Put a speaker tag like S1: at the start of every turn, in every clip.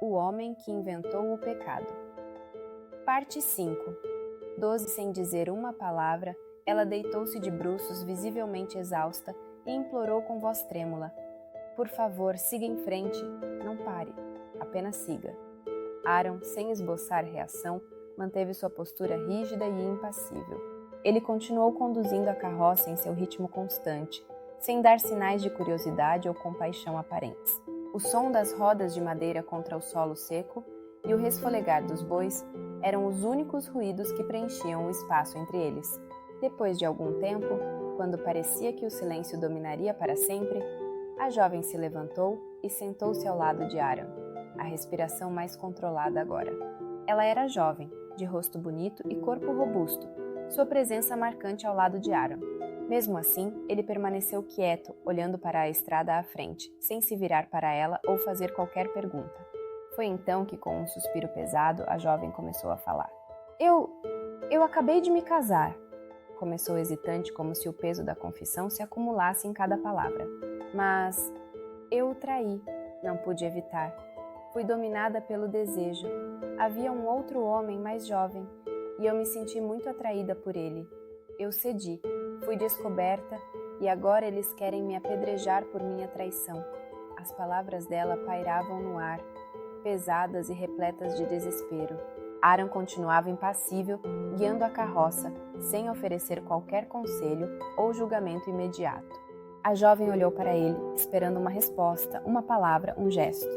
S1: O homem que inventou o pecado. Parte 5. 12 sem dizer uma palavra, ela deitou-se de bruços, visivelmente exausta, e implorou com voz trêmula: por favor, siga em frente. Não pare. Apenas siga. Aaron, sem esboçar reação, manteve sua postura rígida e impassível. Ele continuou conduzindo a carroça em seu ritmo constante, sem dar sinais de curiosidade ou compaixão aparentes. O som das rodas de madeira contra o solo seco e o resfolegar dos bois eram os únicos ruídos que preenchiam o espaço entre eles. Depois de algum tempo, quando parecia que o silêncio dominaria para sempre, a jovem se levantou e sentou-se ao lado de Aaron, a respiração mais controlada agora. Ela era jovem, de rosto bonito e corpo robusto, sua presença marcante ao lado de Aaron. Mesmo assim, ele permaneceu quieto, olhando para a estrada à frente, sem se virar para ela ou fazer qualquer pergunta. Foi então que, com um suspiro pesado, a jovem começou a falar. Eu acabei de me casar, começou hesitante, como se o peso da confissão se acumulasse em cada palavra. Mas eu o traí, não pude evitar. Fui dominada pelo desejo. Havia um outro homem mais jovem, e eu me senti muito atraída por ele. Eu cedi, fui descoberta, e agora eles querem me apedrejar por minha traição. As palavras dela pairavam no ar, pesadas e repletas de desespero. Aaron continuava impassível, guiando a carroça, sem oferecer qualquer conselho ou julgamento imediato. A jovem olhou para ele, esperando uma resposta, uma palavra, um gesto.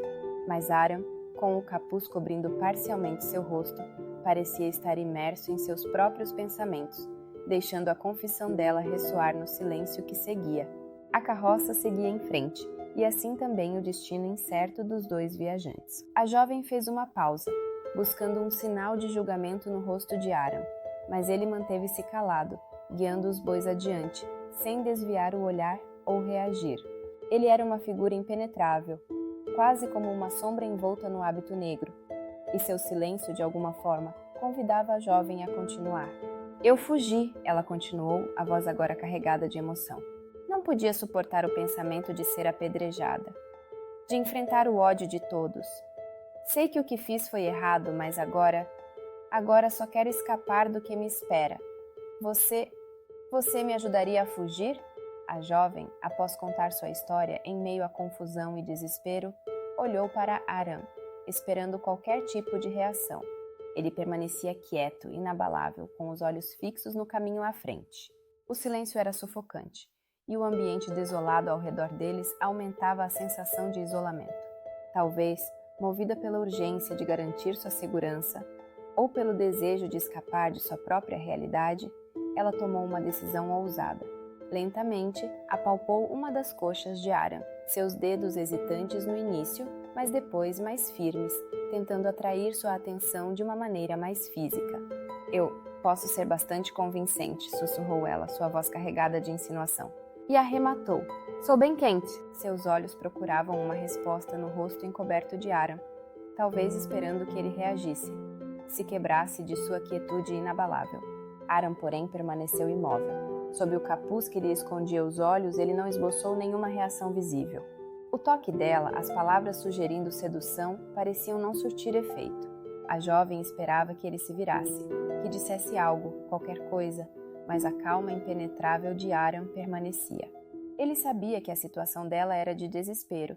S1: Mas Aaron, com o capuz cobrindo parcialmente seu rosto, parecia estar imerso em seus próprios pensamentos, deixando a confissão dela ressoar no silêncio que seguia. A carroça seguia em frente, e assim também o destino incerto dos dois viajantes. A jovem fez uma pausa, buscando um sinal de julgamento no rosto de Aaron, mas ele manteve-se calado, guiando os bois adiante, sem desviar o olhar ou reagir. Ele era uma figura impenetrável, quase como uma sombra envolta no hábito negro, e seu silêncio, de alguma forma, convidava a jovem a continuar. Eu fugi, ela continuou, a voz agora carregada de emoção. Não podia suportar o pensamento de ser apedrejada, de enfrentar o ódio de todos. Sei que o que fiz foi errado, mas agora só quero escapar do que me espera. Você me ajudaria a fugir? A jovem, após contar sua história em meio à confusão e desespero, olhou para Aaron, esperando qualquer tipo de reação. Ele permanecia quieto, inabalável, com os olhos fixos no caminho à frente. O silêncio era sufocante, e o ambiente desolado ao redor deles aumentava a sensação de isolamento. Talvez, movida pela urgência de garantir sua segurança, ou pelo desejo de escapar de sua própria realidade, ela tomou uma decisão ousada. Lentamente, apalpou uma das coxas de Aaron, seus dedos hesitantes no início, mas depois mais firmes, tentando atrair sua atenção de uma maneira mais física. Eu posso ser bastante convincente, sussurrou ela, sua voz carregada de insinuação. E arrematou. Sou bem quente. Seus olhos procuravam uma resposta no rosto encoberto de Aaron, talvez esperando que ele reagisse, se quebrasse de sua quietude inabalável. Aaron, porém, permaneceu imóvel. Sob o capuz que lhe escondia os olhos, ele não esboçou nenhuma reação visível. O toque dela, as palavras sugerindo sedução, pareciam não surtir efeito. A jovem esperava que ele se virasse, que dissesse algo, qualquer coisa, mas a calma impenetrável de Aaron permanecia. Ele sabia que a situação dela era de desespero,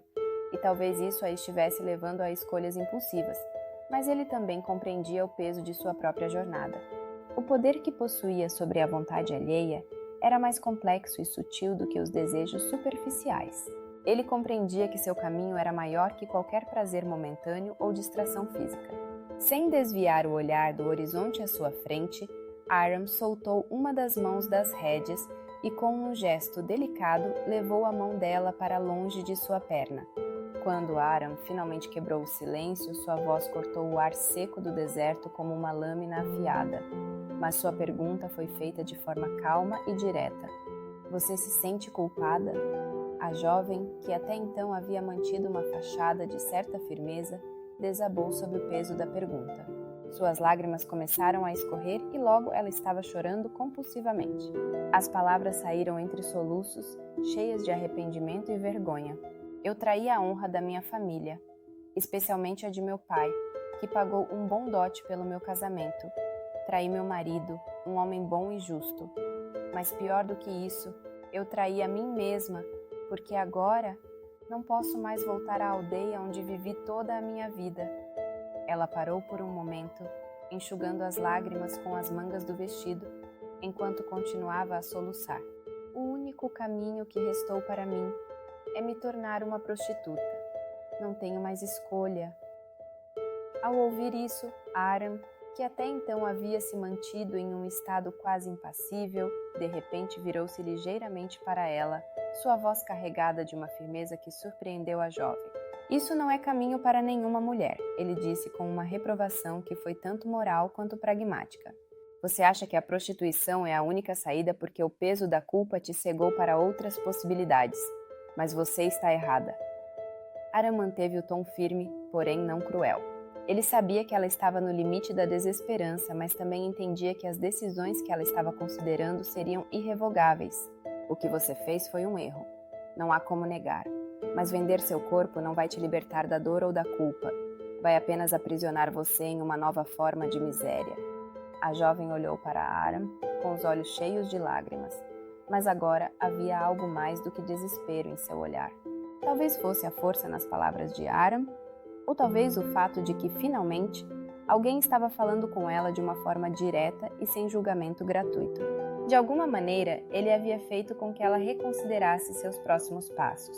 S1: e talvez isso a estivesse levando a escolhas impulsivas, mas ele também compreendia o peso de sua própria jornada. O poder que possuía sobre a vontade alheia era mais complexo e sutil do que os desejos superficiais. Ele compreendia que seu caminho era maior que qualquer prazer momentâneo ou distração física. Sem desviar o olhar do horizonte à sua frente, Aaron soltou uma das mãos das rédeas e, com um gesto delicado, levou a mão dela para longe de sua perna. Quando Aaron finalmente quebrou o silêncio, sua voz cortou o ar seco do deserto como uma lâmina afiada. Mas sua pergunta foi feita de forma calma e direta. Você se sente culpada? A jovem, que até então havia mantido uma fachada de certa firmeza, desabou sob o peso da pergunta. Suas lágrimas começaram a escorrer e logo ela estava chorando compulsivamente. As palavras saíram entre soluços, cheias de arrependimento e vergonha. Eu traí a honra da minha família. especialmente a de meu pai, que pagou um bom dote pelo meu casamento. Traí meu marido, um homem bom e justo. Mas pior do que isso, eu traí a mim mesma, porque agora não posso mais voltar à aldeia onde vivi toda a minha vida. Ela parou por um momento, enxugando as lágrimas com as mangas do vestido, enquanto continuava a soluçar. O único caminho que restou para mim é me tornar uma prostituta. Não tenho mais escolha. Ao ouvir isso, Aram, que até então havia se mantido em um estado quase impassível, de repente virou-se ligeiramente para ela, sua voz carregada de uma firmeza que surpreendeu a jovem. Isso não é caminho para nenhuma mulher, ele disse com uma reprovação que foi tanto moral quanto pragmática. Você acha que a prostituição é a única saída porque o peso da culpa te cegou para outras possibilidades, mas você está errada. Aram manteve o tom firme, porém não cruel. Ele sabia que ela estava no limite da desesperança, mas também entendia que as decisões que ela estava considerando seriam irrevogáveis. O que você fez foi um erro. Não há como negar. Mas vender seu corpo não vai te libertar da dor ou da culpa. Vai apenas aprisionar você em uma nova forma de miséria. A jovem olhou para Aram com os olhos cheios de lágrimas. Mas agora havia algo mais do que desespero em seu olhar. Talvez fosse a força nas palavras de Aram, ou talvez o fato de que, finalmente, alguém estava falando com ela de uma forma direta e sem julgamento gratuito. De alguma maneira, ele havia feito com que ela reconsiderasse seus próximos passos.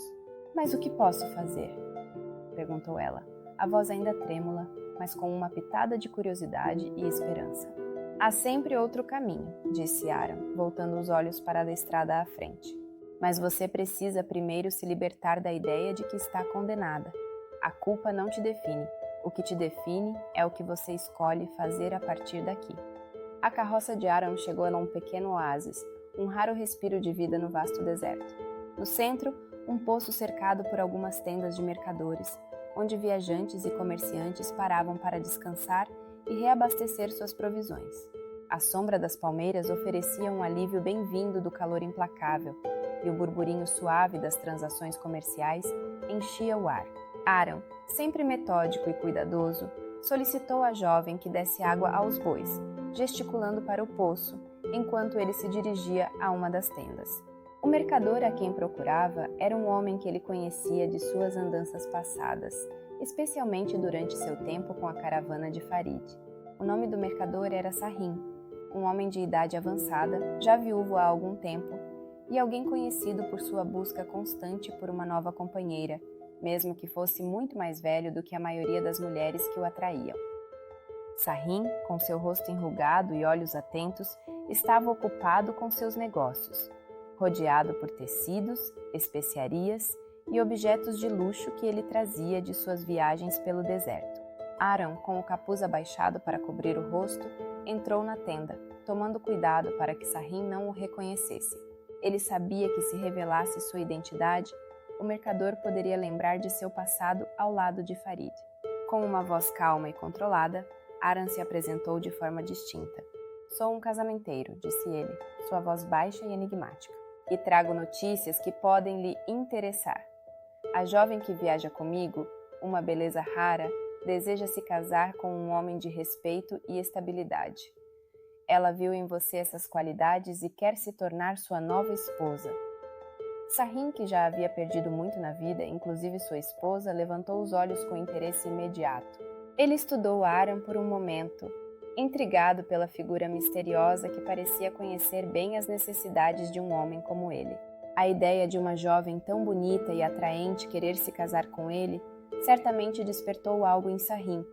S1: Mas o que posso fazer? Perguntou ela, a voz ainda trêmula, mas com uma pitada de curiosidade e esperança. Há sempre outro caminho, disse Aram, voltando os olhos para a estrada à frente. Mas você precisa primeiro se libertar da ideia de que está condenada. A culpa não te define. O que te define é o que você escolhe fazer a partir daqui. A carroça de Aram chegou a um pequeno oásis, um raro respiro de vida no vasto deserto. No centro, um poço cercado por algumas tendas de mercadores, onde viajantes e comerciantes paravam para descansar e reabastecer suas provisões. A sombra das palmeiras oferecia um alívio bem-vindo do calor implacável, e o burburinho suave das transações comerciais enchia o ar. Aram, sempre metódico e cuidadoso, solicitou à jovem que desse água aos bois, gesticulando para o poço, enquanto ele se dirigia a uma das tendas. O mercador a quem procurava era um homem que ele conhecia de suas andanças passadas, especialmente durante seu tempo com a caravana de Farid. O nome do mercador era Sarrim, um homem de idade avançada, já viúvo há algum tempo, e alguém conhecido por sua busca constante por uma nova companheira, mesmo que fosse muito mais velho do que a maioria das mulheres que o atraíam. Sarrim, com seu rosto enrugado e olhos atentos, estava ocupado com seus negócios, rodeado por tecidos, especiarias e objetos de luxo que ele trazia de suas viagens pelo deserto. Aram, com o capuz abaixado para cobrir o rosto, entrou na tenda, tomando cuidado para que Sarrim não o reconhecesse. Ele sabia que se revelasse sua identidade, o mercador poderia lembrar de seu passado ao lado de Farid. Com uma voz calma e controlada, Aram se apresentou de forma distinta. Sou um casamenteiro, disse ele, sua voz baixa e enigmática, e trago notícias que podem lhe interessar. A jovem que viaja comigo, uma beleza rara, deseja se casar com um homem de respeito e estabilidade. Ela viu em você essas qualidades e quer se tornar sua nova esposa. Sarrim, que já havia perdido muito na vida, inclusive sua esposa, levantou os olhos com interesse imediato. Ele estudou Aram por um momento, intrigado pela figura misteriosa que parecia conhecer bem as necessidades de um homem como ele. A ideia de uma jovem tão bonita e atraente querer se casar com ele certamente despertou algo em Sarrim,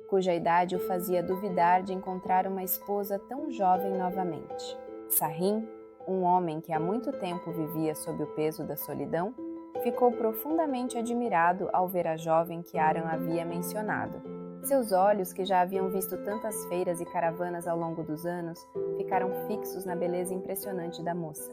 S1: cuja idade o fazia duvidar de encontrar uma esposa tão jovem novamente. Sarrim, um homem que há muito tempo vivia sob o peso da solidão, ficou profundamente admirado ao ver a jovem que Aram havia mencionado. Seus olhos, que já haviam visto tantas feiras e caravanas ao longo dos anos, ficaram fixos na beleza impressionante da moça.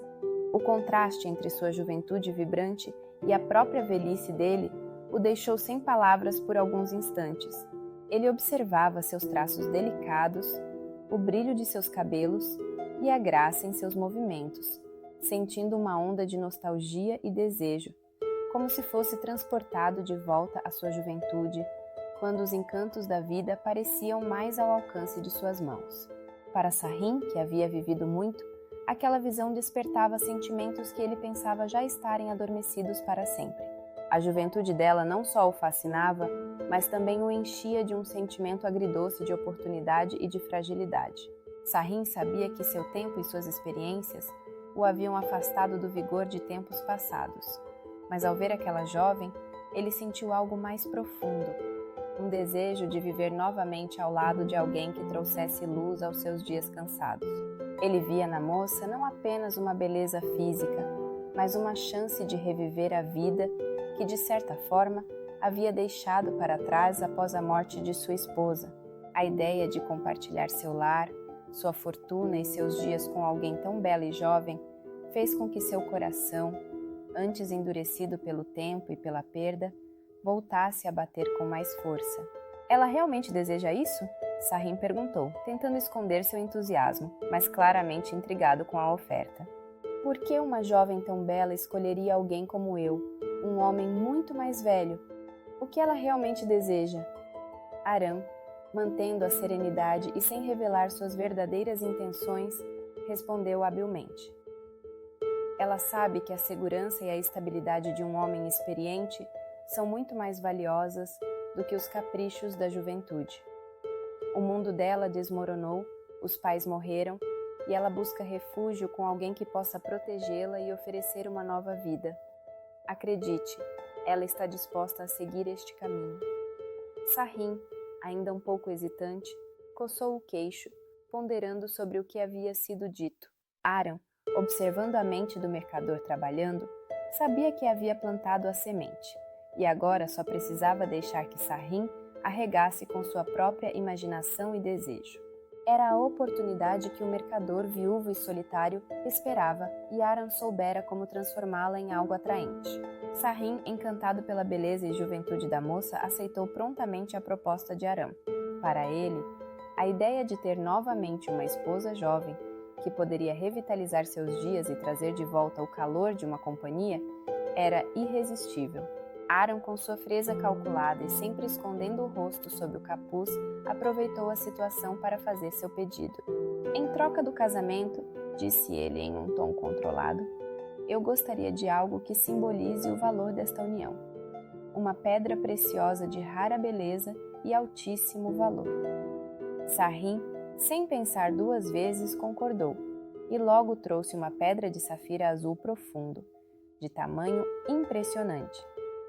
S1: O contraste entre sua juventude vibrante e a própria velhice dele o deixou sem palavras por alguns instantes. Ele observava seus traços delicados, o brilho de seus cabelos e a graça em seus movimentos, sentindo uma onda de nostalgia e desejo, como se fosse transportado de volta à sua juventude, quando os encantos da vida pareciam mais ao alcance de suas mãos. Para Sarrin, que havia vivido muito, aquela visão despertava sentimentos que ele pensava já estarem adormecidos para sempre. A juventude dela não só o fascinava, mas também o enchia de um sentimento agridoce de oportunidade e de fragilidade. Sarrin sabia que seu tempo e suas experiências o haviam afastado do vigor de tempos passados, mas ao ver aquela jovem, ele sentiu algo mais profundo, um desejo de viver novamente ao lado de alguém que trouxesse luz aos seus dias cansados. Ele via na moça não apenas uma beleza física, mas uma chance de reviver a vida que, de certa forma, havia deixado para trás após a morte de sua esposa. A ideia de compartilhar seu lar, sua fortuna e seus dias com alguém tão bela e jovem fez com que seu coração, antes endurecido pelo tempo e pela perda, voltasse a bater com mais força. Ela realmente deseja isso? Sarrin perguntou, tentando esconder seu entusiasmo, mas claramente intrigado com a oferta. Por que uma jovem tão bela escolheria alguém como eu, um homem muito mais velho? O que ela realmente deseja? Aram, mantendo a serenidade e sem revelar suas verdadeiras intenções, respondeu habilmente. Ela sabe que a segurança e a estabilidade de um homem experiente são muito mais valiosas do que os caprichos da juventude. O mundo dela desmoronou, os pais morreram e ela busca refúgio com alguém que possa protegê-la e oferecer uma nova vida. Acredite, ela está disposta a seguir este caminho. Sarrin, ainda um pouco hesitante, coçou o queixo, ponderando sobre o que havia sido dito. Aram, observando a mente do mercador trabalhando, sabia que havia plantado a semente, e agora só precisava deixar que Sarrin a regasse com sua própria imaginação e desejo. Era a oportunidade que o mercador viúvo e solitário esperava, e Aram soubera como transformá-la em algo atraente. Sarrin, encantado pela beleza e juventude da moça, aceitou prontamente a proposta de Aram. Para ele, a ideia de ter novamente uma esposa jovem, que poderia revitalizar seus dias e trazer de volta o calor de uma companhia, era irresistível. Aram, com sua frieza calculada e sempre escondendo o rosto sob o capuz, aproveitou a situação para fazer seu pedido. Em troca do casamento, disse ele em um tom controlado, eu gostaria de algo que simbolize o valor desta união. Uma pedra preciosa de rara beleza e altíssimo valor. Sarrin, sem pensar duas vezes, concordou, e logo trouxe uma pedra de safira azul profundo, de tamanho impressionante,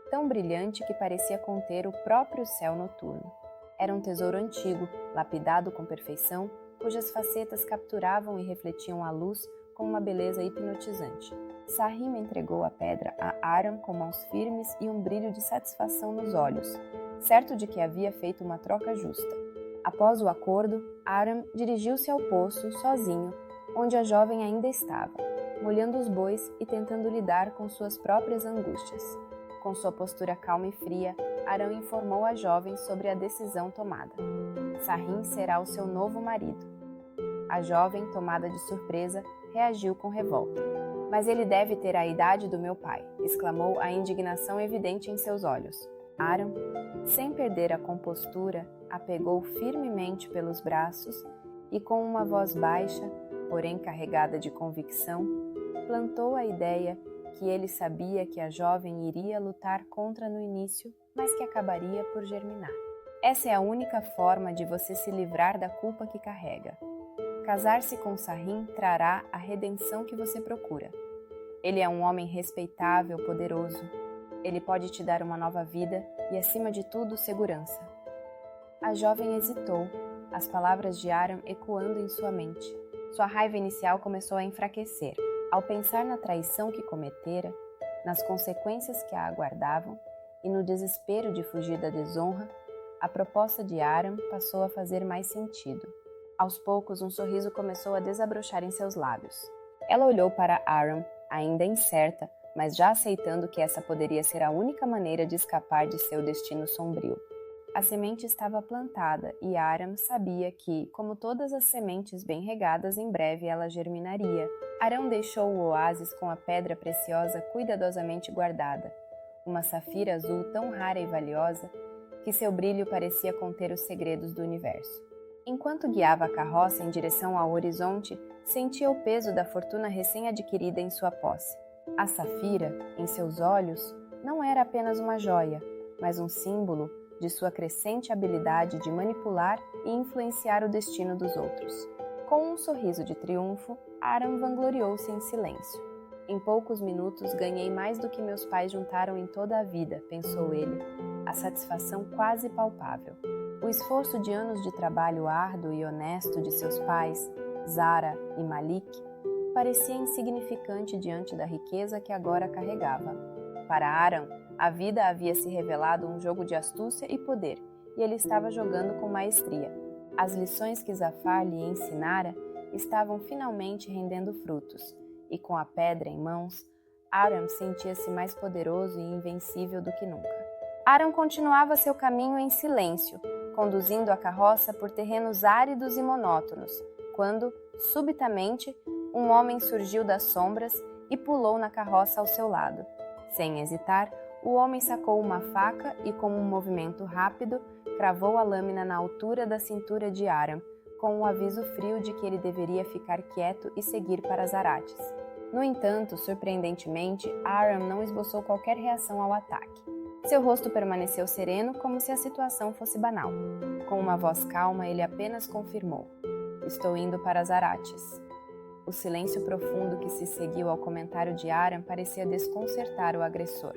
S1: tão brilhante que parecia conter o próprio céu noturno. Era um tesouro antigo, lapidado com perfeição, cujas facetas capturavam e refletiam a luz com uma beleza hipnotizante. Sarrin entregou a pedra a Aram com mãos firmes e um brilho de satisfação nos olhos, certo de que havia feito uma troca justa. Após o acordo, Aram dirigiu-se ao poço, sozinho, onde a jovem ainda estava, molhando os bois e tentando lidar com suas próprias angústias. Com sua postura calma e fria, Aram informou a jovem sobre a decisão tomada. Sarrin será o seu novo marido. A jovem, tomada de surpresa, reagiu com revolta. Mas ele deve ter a idade do meu pai, exclamou, a indignação evidente em seus olhos. Aram, sem perder a compostura, a pegou firmemente pelos braços e, com uma voz baixa, porém carregada de convicção, plantou a ideia que ele sabia que a jovem iria lutar contra no início, mas que acabaria por germinar. Essa é a única forma de você se livrar da culpa que carrega. Casar-se com Sarrin trará a redenção que você procura. Ele é um homem respeitável, poderoso. Ele pode te dar uma nova vida e, acima de tudo, segurança. A jovem hesitou, as palavras de Aram ecoando em sua mente. Sua raiva inicial começou a enfraquecer. Ao pensar na traição que cometera, nas consequências que a aguardavam e no desespero de fugir da desonra, a proposta de Aram passou a fazer mais sentido. Aos poucos, um sorriso começou a desabrochar em seus lábios. Ela olhou para Aram, ainda incerta, mas já aceitando que essa poderia ser a única maneira de escapar de seu destino sombrio. A semente estava plantada e Aram sabia que, como todas as sementes bem regadas, em breve ela germinaria. Aram deixou o oásis com a pedra preciosa cuidadosamente guardada, uma safira azul tão rara e valiosa que seu brilho parecia conter os segredos do universo. Enquanto guiava a carroça em direção ao horizonte, sentia o peso da fortuna recém-adquirida em sua posse. A safira, em seus olhos, não era apenas uma joia, mas um símbolo de sua crescente habilidade de manipular e influenciar o destino dos outros. Com um sorriso de triunfo, Aram vangloriou-se em silêncio. Em poucos minutos ganhei mais do que meus pais juntaram em toda a vida, pensou ele, a satisfação quase palpável. O esforço de anos de trabalho árduo e honesto de seus pais, Zara e Malik, parecia insignificante diante da riqueza que agora carregava. Para Aram, a vida havia se revelado um jogo de astúcia e poder, e ele estava jogando com maestria. As lições que Zafar lhe ensinara estavam finalmente rendendo frutos, e com a pedra em mãos, Aram sentia-se mais poderoso e invencível do que nunca. Aram continuava seu caminho em silêncio, conduzindo a carroça por terrenos áridos e monótonos, quando, subitamente, um homem surgiu das sombras e pulou na carroça ao seu lado. Sem hesitar, o homem sacou uma faca e, com um movimento rápido, cravou a lâmina na altura da cintura de Aram, com um aviso frio de que ele deveria ficar quieto e seguir para Zarates. No entanto, surpreendentemente, Aram não esboçou qualquer reação ao ataque. Seu rosto permaneceu sereno, como se a situação fosse banal. Com uma voz calma, ele apenas confirmou: "Estou indo para Zarates." O silêncio profundo que se seguiu ao comentário de Aram parecia desconcertar o agressor.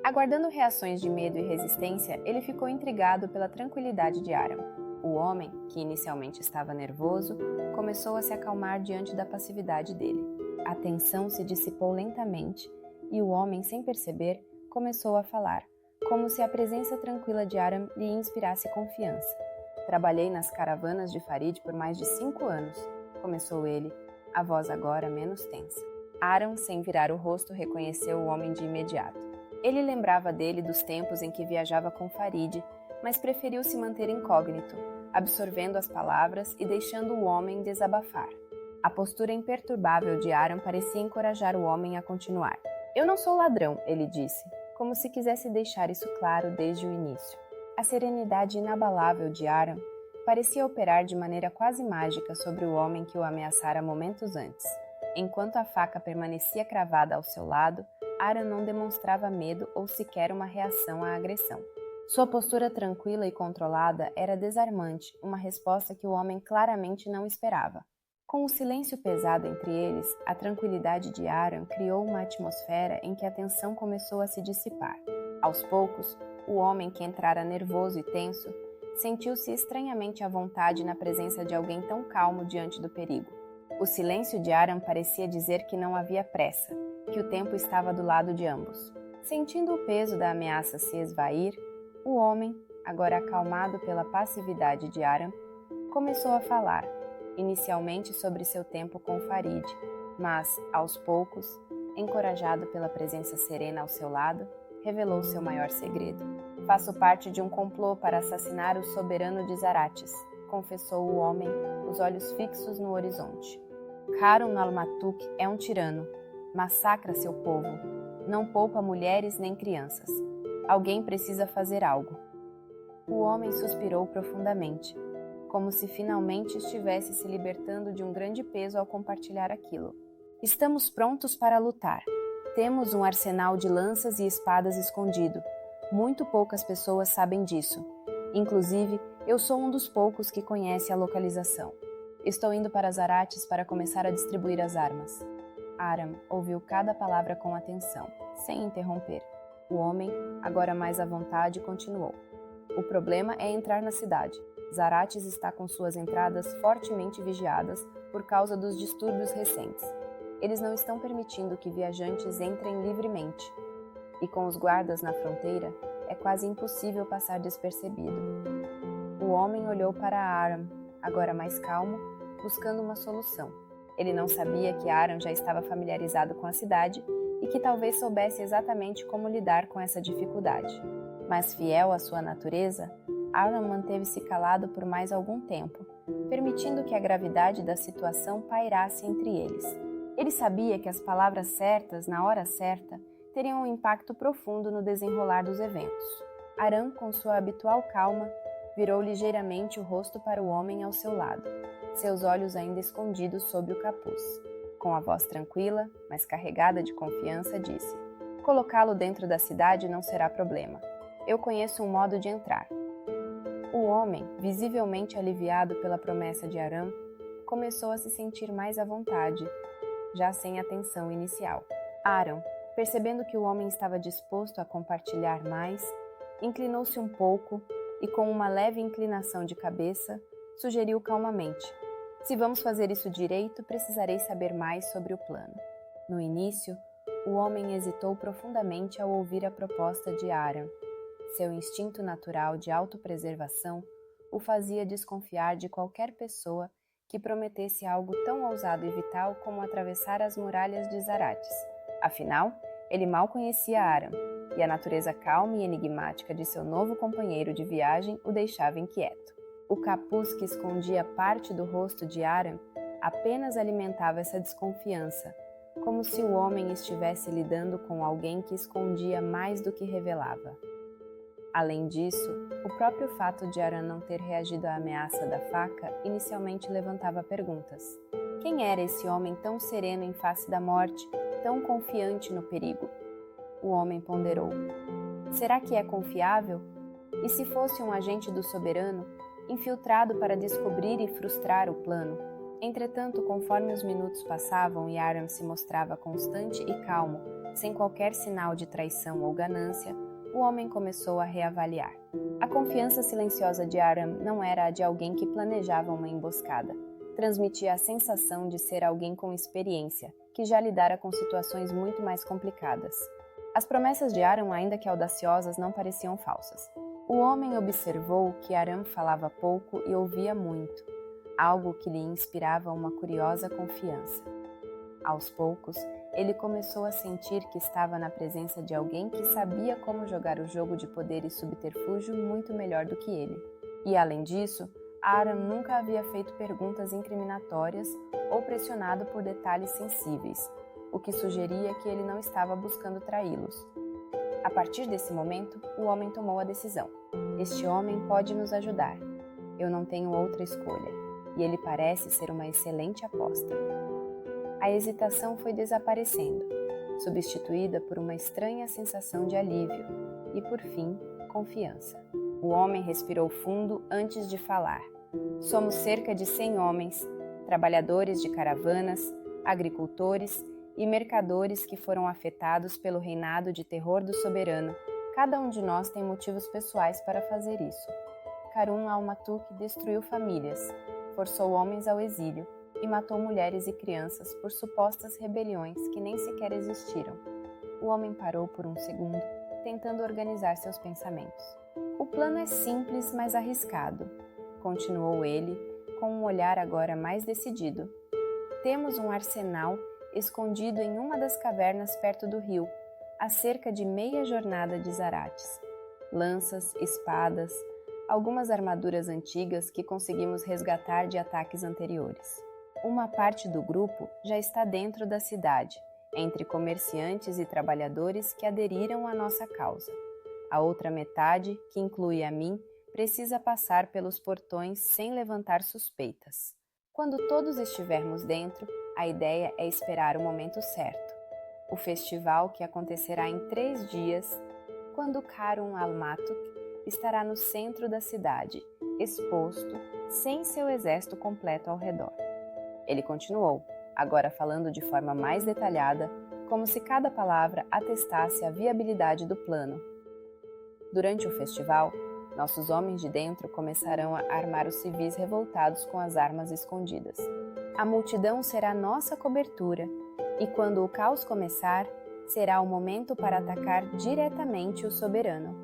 S1: Aguardando reações de medo e resistência, ele ficou intrigado pela tranquilidade de Aram. O homem, que inicialmente estava nervoso, começou a se acalmar diante da passividade dele. A tensão se dissipou lentamente e o homem, sem perceber, começou a falar, como se a presença tranquila de Aram lhe inspirasse confiança. "Trabalhei nas caravanas de Farid por mais de 5 anos", começou ele, a voz agora menos tensa. Aram, sem virar o rosto, reconheceu o homem de imediato. Ele lembrava dele dos tempos em que viajava com Farid, mas preferiu se manter incógnito, absorvendo as palavras e deixando o homem desabafar. A postura imperturbável de Aram parecia encorajar o homem a continuar. "Eu não sou ladrão", ele disse, como se quisesse deixar isso claro desde o início. A serenidade inabalável de Aram parecia operar de maneira quase mágica sobre o homem que o ameaçara momentos antes. Enquanto a faca permanecia cravada ao seu lado, Aram não demonstrava medo ou sequer uma reação à agressão. Sua postura tranquila e controlada era desarmante, uma resposta que o homem claramente não esperava. Com o silêncio pesado entre eles, a tranquilidade de Aram criou uma atmosfera em que a tensão começou a se dissipar. Aos poucos, o homem, que entrara nervoso e tenso, sentiu-se estranhamente à vontade na presença de alguém tão calmo diante do perigo. O silêncio de Aram parecia dizer que não havia pressa, que o tempo estava do lado de ambos. Sentindo o peso da ameaça se esvair, o homem, agora acalmado pela passividade de Aram, começou a falar, inicialmente sobre seu tempo com Farid, mas, aos poucos, encorajado pela presença serena ao seu lado, revelou seu maior segredo. "Faço parte de um complô para assassinar o soberano de Zarates", confessou o homem, os olhos fixos no horizonte. "Harun al-Matuk é um tirano. Massacra seu povo. Não poupa mulheres nem crianças. Alguém precisa fazer algo." O homem suspirou profundamente, como se finalmente estivesse se libertando de um grande peso ao compartilhar aquilo. "Estamos prontos para lutar. Temos um arsenal de lanças e espadas escondido. Muito poucas pessoas sabem disso. Inclusive, eu sou um dos poucos que conhece a localização. Estou indo para Zarates para começar a distribuir as armas." Aram ouviu cada palavra com atenção, sem interromper. O homem, agora mais à vontade, continuou. "O problema é entrar na cidade. Zarates está com suas entradas fortemente vigiadas por causa dos distúrbios recentes. Eles não estão permitindo que viajantes entrem livremente. E com os guardas na fronteira, é quase impossível passar despercebido." O homem olhou para Aram, agora mais calmo, buscando uma solução. Ele não sabia que Aram já estava familiarizado com a cidade e que talvez soubesse exatamente como lidar com essa dificuldade. Mas, fiel à sua natureza, Aram manteve-se calado por mais algum tempo, permitindo que a gravidade da situação pairasse entre eles. Ele sabia que as palavras certas, na hora certa, teriam um impacto profundo no desenrolar dos eventos. Arã, com sua habitual calma, virou ligeiramente o rosto para o homem ao seu lado, seus olhos ainda escondidos sob o capuz. Com a voz tranquila, mas carregada de confiança, disse: colocá-lo dentro da cidade não será problema. Eu conheço um modo de entrar. O homem, visivelmente aliviado pela promessa de Arã, começou a se sentir mais à vontade, já sem a tensão inicial. Arã, percebendo que o homem estava disposto a compartilhar mais, inclinou-se um pouco e, com uma leve inclinação de cabeça, sugeriu calmamente: se vamos fazer isso direito, precisarei saber mais sobre o plano. No início, o homem hesitou profundamente ao ouvir a proposta de Arã. Seu instinto natural de autopreservação o fazia desconfiar de qualquer pessoa que prometesse algo tão ousado e vital como atravessar as muralhas de Zarates. Afinal, ele mal conhecia Arã, e a natureza calma e enigmática de seu novo companheiro de viagem o deixava inquieto. O capuz que escondia parte do rosto de Arã apenas alimentava essa desconfiança, como se o homem estivesse lidando com alguém que escondia mais do que revelava. Além disso, o próprio fato de Arã não ter reagido à ameaça da faca inicialmente levantava perguntas. Quem era esse homem tão sereno em face da morte, tão confiante no perigo? O homem ponderou. Será que é confiável? E se fosse um agente do soberano, infiltrado para descobrir e frustrar o plano? Entretanto, conforme os minutos passavam e Arã se mostrava constante e calmo, sem qualquer sinal de traição ou ganância, o homem começou a reavaliar. A confiança silenciosa de Arã não era a de alguém que planejava uma emboscada. Transmitia a sensação de ser alguém com experiência, que já lidara com situações muito mais complicadas. As promessas de Arã, ainda que audaciosas, não pareciam falsas. O homem observou que Arã falava pouco e ouvia muito, algo que lhe inspirava uma curiosa confiança. Aos poucos, ele começou a sentir que estava na presença de alguém que sabia como jogar o jogo de poder e subterfúgio muito melhor do que ele. E, além disso, Arã nunca havia feito perguntas incriminatórias ou pressionado por detalhes sensíveis, o que sugeria que ele não estava buscando traí-los. A partir desse momento, o homem tomou a decisão. Este homem pode nos ajudar. Eu não tenho outra escolha, e ele parece ser uma excelente aposta. A hesitação foi desaparecendo, substituída por uma estranha sensação de alívio e, por fim, confiança. O homem respirou fundo antes de falar. Somos cerca de 100 homens, trabalhadores de caravanas, agricultores e mercadores que foram afetados pelo reinado de terror do soberano. Cada um de nós tem motivos pessoais para fazer isso. Karun al-Matuk destruiu famílias, forçou homens ao exílio e matou mulheres e crianças por supostas rebeliões que nem sequer existiram. O homem parou por um segundo, tentando organizar seus pensamentos. O plano é simples, mas arriscado, continuou ele, com um olhar agora mais decidido. Temos um arsenal escondido em uma das cavernas perto do rio, a cerca de meia jornada de Zarates. Lanças, espadas, algumas armaduras antigas que conseguimos resgatar de ataques anteriores. Uma parte do grupo já está dentro da cidade, entre comerciantes e trabalhadores que aderiram à nossa causa. A outra metade, que inclui a mim, precisa passar pelos portões sem levantar suspeitas. Quando todos estivermos dentro, a ideia é esperar o momento certo. O festival, que acontecerá em 3 dias, quando Karun al-Matuk estará no centro da cidade, exposto, sem seu exército completo ao redor. Ele continuou, agora falando de forma mais detalhada, como se cada palavra atestasse a viabilidade do plano. Durante o festival, nossos homens de dentro começarão a armar os civis revoltados com as armas escondidas. A multidão será nossa cobertura, e quando o caos começar, será o momento para atacar diretamente o soberano.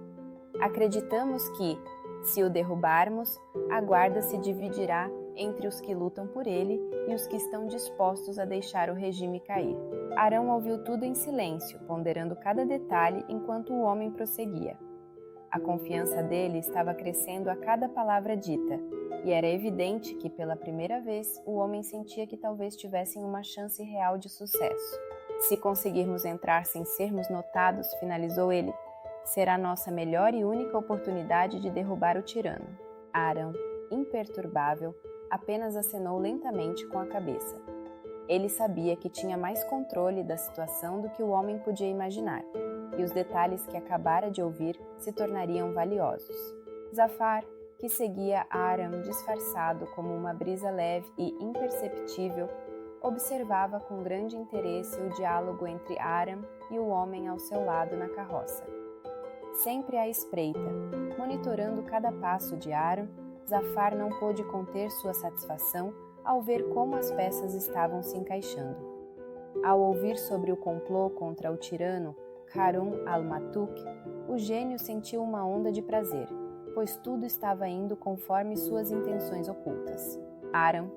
S1: Acreditamos que, se o derrubarmos, a guarda se dividirá entre os que lutam por ele e os que estão dispostos a deixar o regime cair. Arã ouviu tudo em silêncio, ponderando cada detalhe enquanto o homem prosseguia. A confiança dele estava crescendo a cada palavra dita, e era evidente que, pela primeira vez, o homem sentia que talvez tivessem uma chance real de sucesso. Se conseguirmos entrar sem sermos notados, finalizou ele, Será nossa melhor e única oportunidade de derrubar o tirano. Aram, imperturbável, apenas acenou lentamente com a cabeça. Ele sabia que tinha mais controle da situação do que o homem podia imaginar, e os detalhes que acabara de ouvir se tornariam valiosos. Zafar, que seguia Aram disfarçado como uma brisa leve e imperceptível, observava com grande interesse o diálogo entre Aram e o homem ao seu lado na carroça. Sempre à espreita, monitorando cada passo de Aram, Zafar não pôde conter sua satisfação ao ver como as peças estavam se encaixando. Ao ouvir sobre o complô contra o tirano Harun al-Matuk, o gênio sentiu uma onda de prazer, pois tudo estava indo conforme suas intenções ocultas. Aram,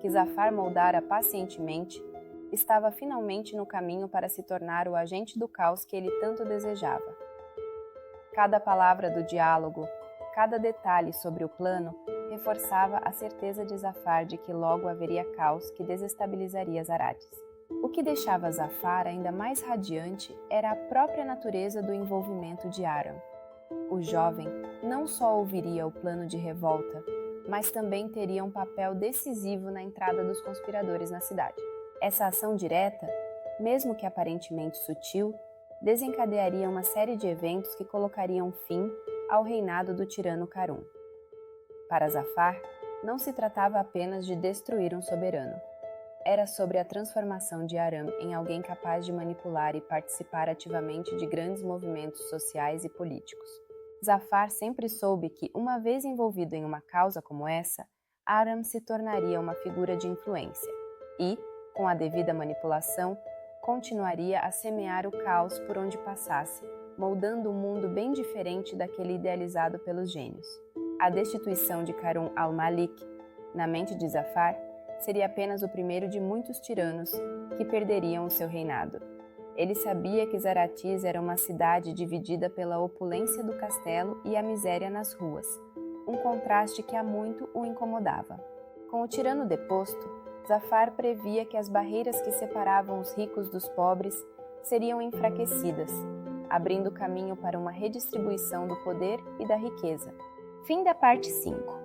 S1: que Zafar moldara pacientemente, estava finalmente no caminho para se tornar o agente do caos que ele tanto desejava. Cada palavra do diálogo, cada detalhe sobre o plano, reforçava a certeza de Zafar de que logo haveria caos que desestabilizaria Zarades. O que deixava Zafar ainda mais radiante era a própria natureza do envolvimento de Aram. O jovem não só ouviria o plano de revolta, mas também teria um papel decisivo na entrada dos conspiradores na cidade. Essa ação direta, mesmo que aparentemente sutil, desencadearia uma série de eventos que colocariam fim ao reinado do tirano Harun. Para Zafar, não se tratava apenas de destruir um soberano. Era sobre a transformação de Aram em alguém capaz de manipular e participar ativamente de grandes movimentos sociais e políticos. Zafar sempre soube que, uma vez envolvido em uma causa como essa, Aram se tornaria uma figura de influência e, com a devida manipulação, continuaria a semear o caos por onde passasse, moldando um mundo bem diferente daquele idealizado pelos gênios. A destituição de Harun al-Malik, na mente de Zafar, seria apenas o primeiro de muitos tiranos que perderiam o seu reinado. Ele sabia que Zaratis era uma cidade dividida pela opulência do castelo e a miséria nas ruas, um contraste que há muito o incomodava. Com o tirano deposto, Zafar previa que as barreiras que separavam os ricos dos pobres seriam enfraquecidas, abrindo caminho para uma redistribuição do poder e da riqueza. Fim da parte 5.